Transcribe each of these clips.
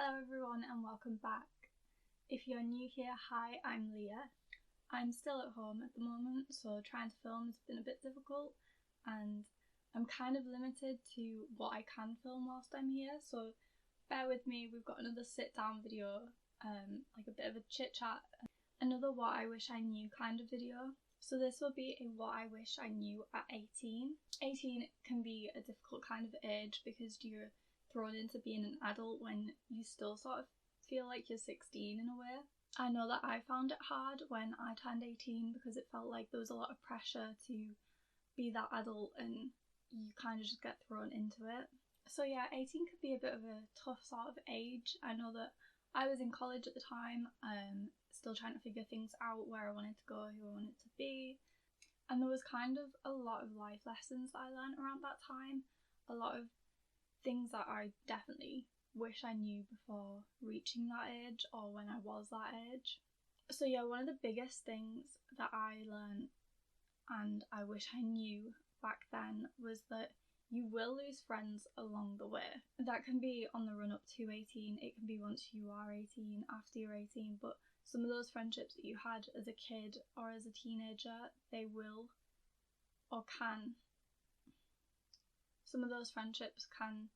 Hello everyone and welcome back. If you're new here, hi, I'm Leah. I'm still at home at the moment, so trying to film has been a bit difficult and I'm kind of limited to what I can film whilst I'm here, so bear with me. We've got another sit down video, like a bit of a chit chat, another what I wish I knew kind of video. So this will be a what I wish I knew at 18. 18 can be a difficult kind of age because you're thrown into being an adult when you still sort of feel like you're 16 in a way. I know that I found it hard when I turned 18 because it felt like there was a lot of pressure to be that adult and you kind of just get thrown into it. So yeah, 18 could be a bit of a tough sort of age. I know that I was in college at the time, still trying to figure things out, where I wanted to go, who I wanted to be. And there was kind of a lot of life lessons that I learned around that time. A lot of things that I definitely wish I knew before reaching that age or when I was that age. So yeah, one of the biggest things that I learned and I wish I knew back then was that you will lose friends along the way. That can be on the run up to 18, it can be once you are 18, after you're 18, but some of those friendships that you had as a kid or as a teenager, they will or can. Some of those friendships can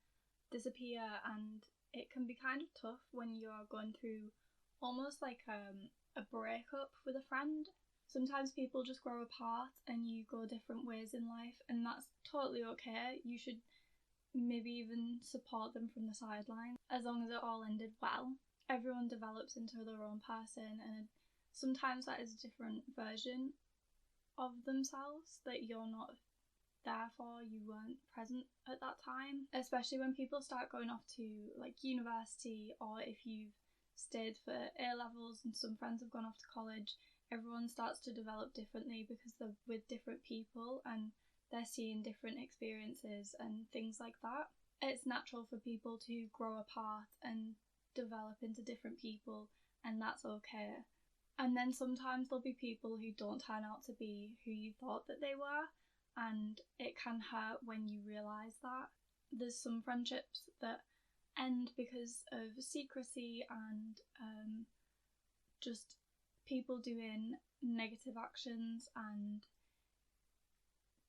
disappear and it can be kind of tough when you're going through almost like a breakup with a friend. Sometimes people just grow apart and you go different ways in life, and that's totally okay. You should maybe even support them from the sidelines as long as it all ended well. Everyone develops into their own person, and sometimes that is a different version of themselves that you're not therefore you weren't present at that time, especially when people start going off to like university, or if you've stayed for A levels and some friends have gone off to college. Everyone starts to develop differently because they're with different people and they're seeing different experiences and things like that. It's natural for people to grow apart and develop into different people, and that's okay. And then sometimes there'll be people who don't turn out to be who you thought that they were, and it can hurt when you realise that. There's some friendships that end because of secrecy and just people doing negative actions and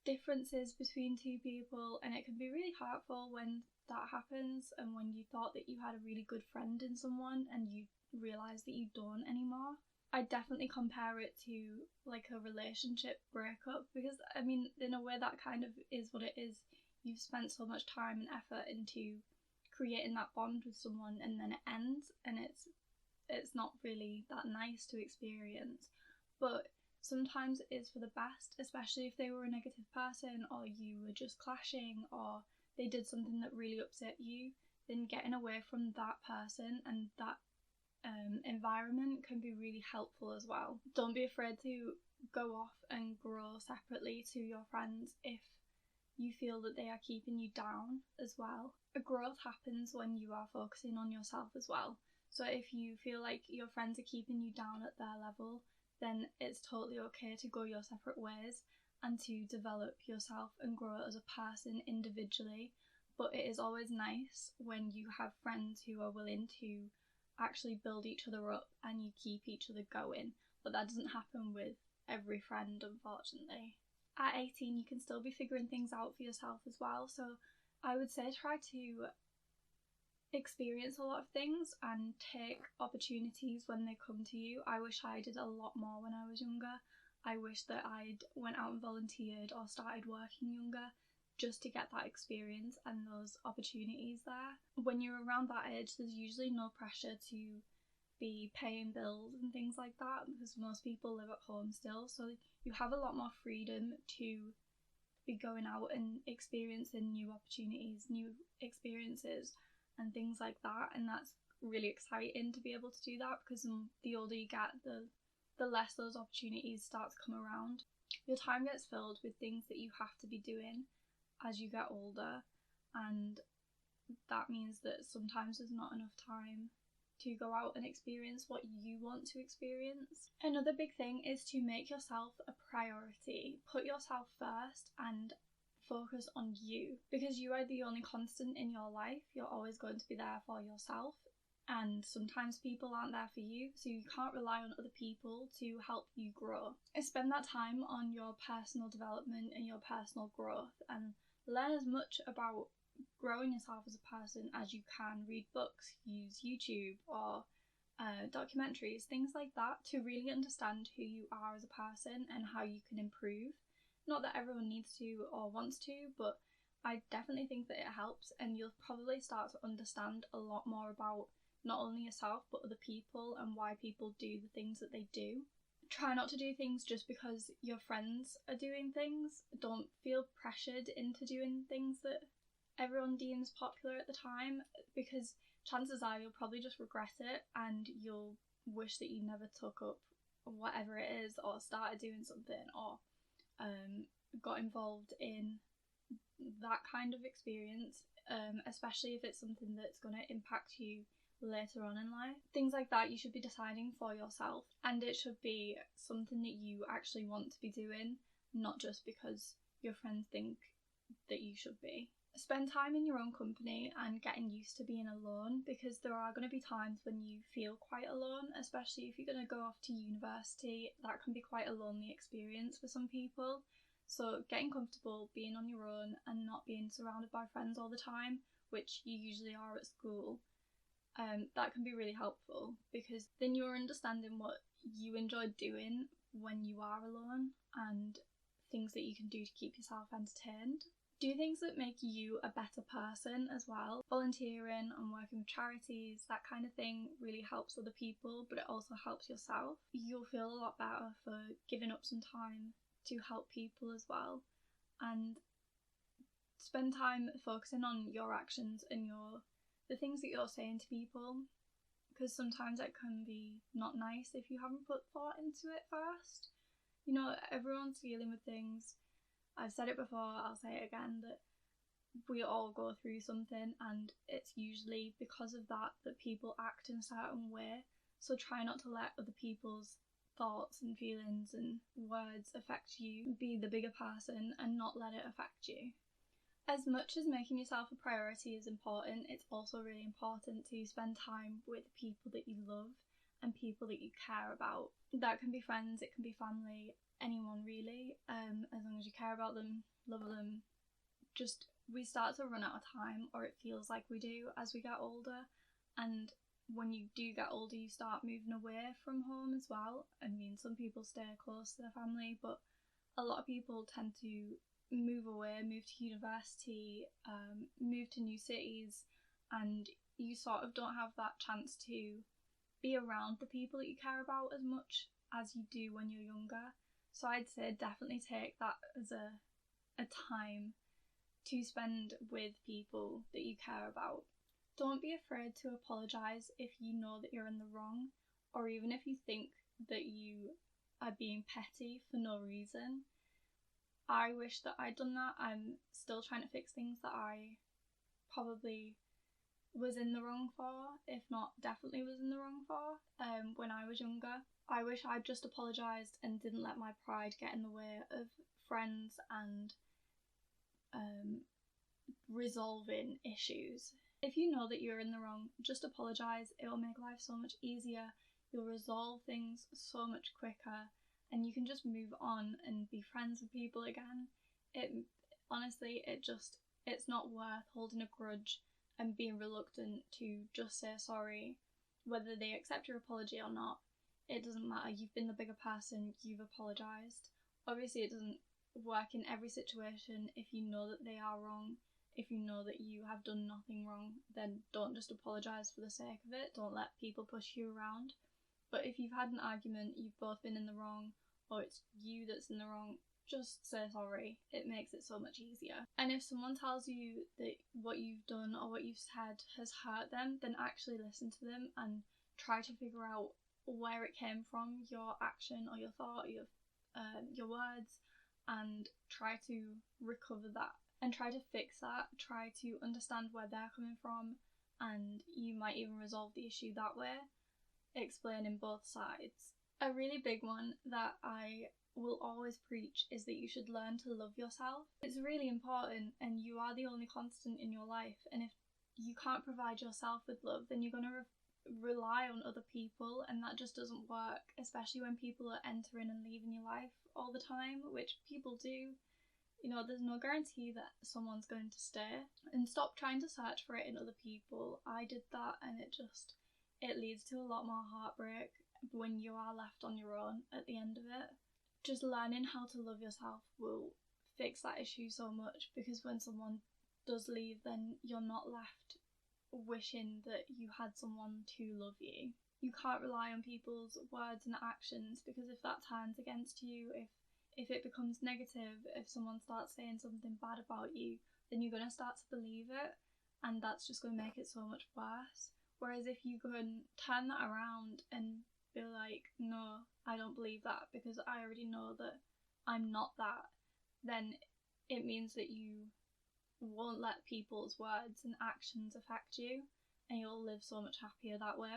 differences between two people, and it can be really hurtful when that happens and when you thought that you had a really good friend in someone and you realise that you don't anymore. I definitely compare it to like a relationship breakup, because I mean in a way that kind of is what it is. You've spent so much time and effort into creating that bond with someone and then it ends, and it's not really that nice to experience. But sometimes it is for the best, especially if they were a negative person or you were just clashing or they did something that really upset you. Then getting away from that person and that environment can be really helpful as well. Don't be afraid to go off and grow separately to your friends if you feel that they are keeping you down as well. A growth happens when you are focusing on yourself as well. So if you feel like your friends are keeping you down at their level, then it's totally okay to go your separate ways and to develop yourself and grow as a person individually. But it is always nice when you have friends who are willing to actually build each other up and you keep each other going. But that doesn't happen with every friend, unfortunately. At 18 you can still be figuring things out for yourself as well, so I would say try to experience a lot of things and take opportunities when they come to you. I wish I did a lot more when I was younger. I wish that I'd went out and volunteered or started working younger just to get that experience and those opportunities there. When you're around that age, there's usually no pressure to be paying bills and things like that because most people live at home still, so you have a lot more freedom to be going out and experiencing new opportunities, new experiences and things like that, and that's really exciting to be able to do that because the older you get, the less those opportunities start to come around. Your time gets filled with things that you have to be doing as you get older, and that means that sometimes there's not enough time to go out and experience what you want to experience. Another big thing is to make yourself a priority. Put yourself first and focus on you, because you are the only constant in your life. You're always going to be there for yourself. and sometimes people aren't there for you, so you can't rely on other people to help you grow. Spend that time on your personal development and your personal growth, and learn as much about growing yourself as a person as you can. Read books, use YouTube or documentaries, things like that, to really understand who you are as a person and how you can improve. Not that everyone needs to or wants to, but I definitely think that it helps, and you'll probably start to understand a lot more about not only yourself but other people and why people do the things that they do. Try not to do things just because your friends are doing things. Don't feel pressured into doing things that everyone deems popular at the time, because chances are you'll probably just regret it and you'll wish that you never took up whatever it is, or started doing something, or got involved in that kind of experience, especially if it's something that's going to impact you later on in life. Things like that you should be deciding for yourself, and it should be something that you actually want to be doing, not just because your friends think that you should be. Spend time in your own company and getting used to being alone, because there are going to be times when you feel quite alone, especially if you're going to go off to university. That can be quite a lonely experience for some people. So getting comfortable being on your own and not being surrounded by friends all the time, which you usually are at school, that can be really helpful, because then you're understanding what you enjoy doing when you are alone and things that you can do to keep yourself entertained. Do things that make you a better person as well. Volunteering and working with charities, that kind of thing, really helps other people, but it also helps yourself. You'll feel a lot better for giving up some time to help people as well. And spend time focusing on your actions and the things that you're saying to people, because sometimes it can be not nice if you haven't put thought into it first. You know, everyone's dealing with things. I've said it before, I'll say it again, that we all go through something, and it's usually because of that people act in a certain way. So try not to let other people's thoughts and feelings and words affect you. Be the bigger person and not let it affect you. As much as making yourself a priority is important, it's also really important to spend time with people that you love and people that you care about. That can be friends, it can be family, anyone really, as long as you care about them, love them. Just, we start to run out of time, or it feels like we do as we get older, and when you do get older you start moving away from home as well. I mean, some people stay close to their family, but a lot of people tend to move away, move to university, move to new cities, and you sort of don't have that chance to be around the people that you care about as much as you do when you're younger. So I'd say definitely take that as a time to spend with people that you care about. Don't be afraid to apologise if you know that you're in the wrong, or even if you think that you are being petty for no reason. I wish that I'd done that. I'm still trying to fix things that I probably was in the wrong for, if not definitely was in the wrong for, when I was younger. I wish I'd just apologised and didn't let my pride get in the way of friends and resolving issues. If you know that you're in the wrong, just apologise. It will make life so much easier. You'll resolve things so much quicker, and you can just move on and be friends with people again. Honestly, it's not worth holding a grudge and being reluctant to just say sorry, whether they accept your apology or not. It doesn't matter. You've been the bigger person, you've apologised. Obviously it doesn't work in every situation. If you know that they are wrong, if you know that you have done nothing wrong, then don't just apologise for the sake of it. Don't let people push you around. But if you've had an argument, you've both been in the wrong, or it's you that's in the wrong, just say sorry. It makes it so much easier. And if someone tells you that what you've done or what you've said has hurt them, then actually listen to them and try to figure out where it came from, your action or your thought, your words, and try to recover that and try to fix that. Try to understand where they're coming from, and you might even resolve the issue that way, explaining both sides. A really big one that I will always preach is that you should learn to love yourself. It's really important, and you are the only constant in your life, and if you can't provide yourself with love, then you're going to rely on other people, and that just doesn't work, especially when people are entering and leaving your life all the time, which people do. You know, there's no guarantee that someone's going to stay. And stop trying to search for it in other people. I did that, and it leads to a lot more heartbreak when you are left on your own at the end of it. Just learning how to love yourself will fix that issue so much, because when someone does leave, then you're not left wishing that you had someone to love you. You can't rely on people's words and actions, because if that turns against you, if it becomes negative, if someone starts saying something bad about you, then you're going to start to believe it, and that's just going to make it so much worse. Whereas if you can turn that around and be like, no, I don't believe that because I already know that I'm not that, then it means that you won't let people's words and actions affect you, and you'll live so much happier that way.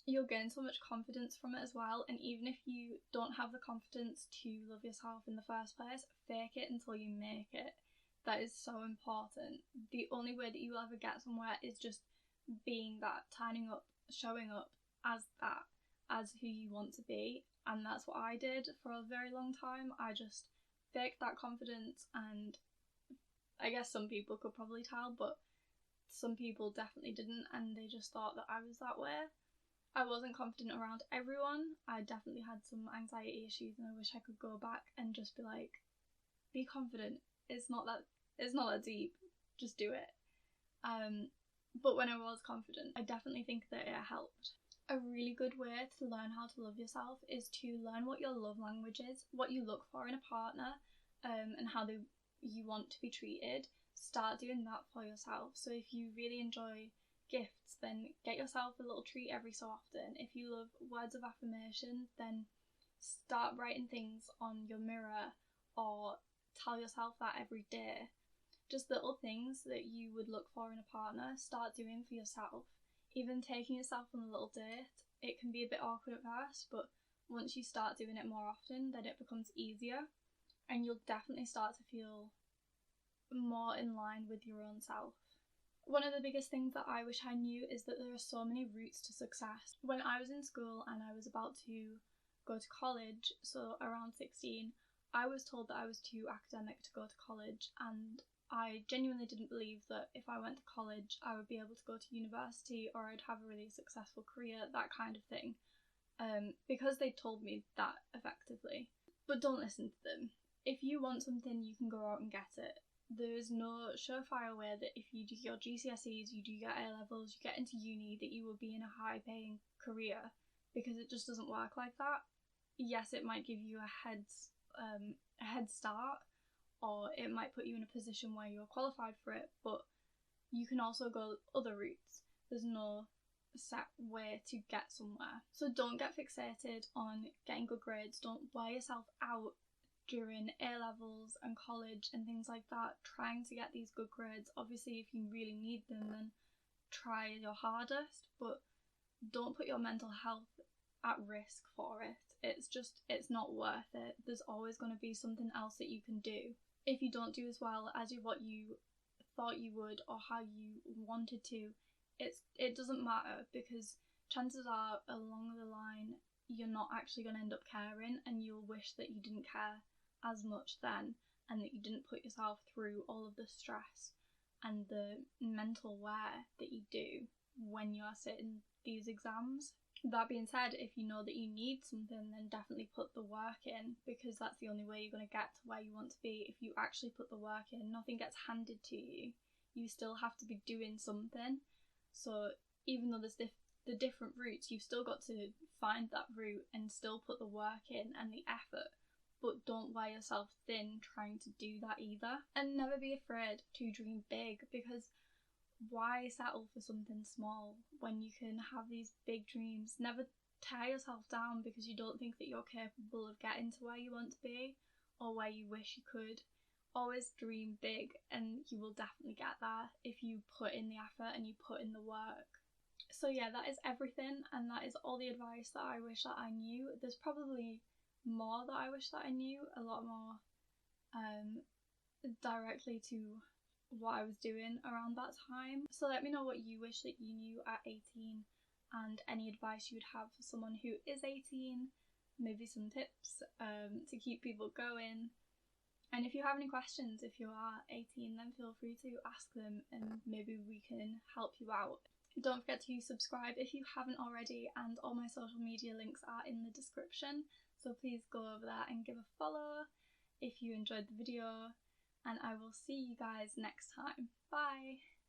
You'll gain so much confidence from it as well, and even if you don't have the confidence to love yourself in the first place, fake it until you make it. That is so important. The only way that you'll ever get somewhere is just being that, turning up, showing up as that, as who you want to be. And that's what I did for a very long time. I just faked that confidence, and I guess some people could probably tell, but some people definitely didn't, and they just thought that I was that way. I wasn't confident around everyone. I definitely had some anxiety issues, and I wish I could go back and just be like, be confident. It's not that deep. Just do it. But when I was confident, I definitely think that it helped. A really good way to learn how to love yourself is to learn what your love language is, what you look for in a partner, and how you want to be treated. Start doing that for yourself. So if you really enjoy gifts, then get yourself a little treat every so often. If you love words of affirmation, then start writing things on your mirror, or tell yourself that every day. Just little things that you would look for in a partner, start doing for yourself. Even taking yourself on a little date, it can be a bit awkward at first, but once you start doing it more often, then it becomes easier, and you'll definitely start to feel more in line with your own self. One of the biggest things that I wish I knew is that there are so many routes to success. When I was in school and I was about to go to college, so around 16, I was told that I was too academic to go to college, and I genuinely didn't believe that if I went to college I would be able to go to university, or I'd have a really successful career, that kind of thing, because they told me that effectively. But don't listen to them. If you want something, you can go out and get it. There's no surefire way that if you do your GCSEs, you do your A-levels, you get into uni, that you will be in a high-paying career, because it just doesn't work like that. Yes, it might give you a head start, or it might put you in a position where you're qualified for it, but you can also go other routes. There's no set way to get somewhere. So don't get fixated on getting good grades. Don't wear yourself out during A-levels and college and things like that, trying to get these good grades. Obviously, if you really need them, then try your hardest, but don't put your mental health at risk for it. It's not worth it. There's always going to be something else that you can do. If you don't do as well as what you thought you would, or how you wanted to, it doesn't matter, because chances are along the line you're not actually going to end up caring, and you'll wish that you didn't care as much then, and that you didn't put yourself through all of the stress and the mental wear that you do when you're sitting these exams. That being said, if you know that you need something, then definitely put the work in, because that's the only way you're going to get to where you want to be. If you actually put the work in, nothing gets handed to you. You still have to be doing something. So even though there's the different routes, you've still got to find that route and still put the work in and the effort. But don't wear yourself thin trying to do that either. And never be afraid to dream big, because why settle for something small when you can have these big dreams? Never tear yourself down because you don't think that you're capable of getting to where you want to be, or where you wish you could. Always dream big, and you will definitely get there if you put in the effort and you put in the work. So yeah, that is everything, and that is all the advice that I wish that I knew. There's probably more that I wish that I knew, a lot more directly to what I was doing around that time. So let me know what you wish that you knew at 18, and any advice you would have for someone who is 18, maybe some tips to keep people going. And if you have any questions, if you are 18, then feel free to ask them and maybe we can help you out. Don't forget to subscribe if you haven't already, and all my social media links are in the description, so please go over there and give a follow if you enjoyed the video, and I will see you guys next time. Bye!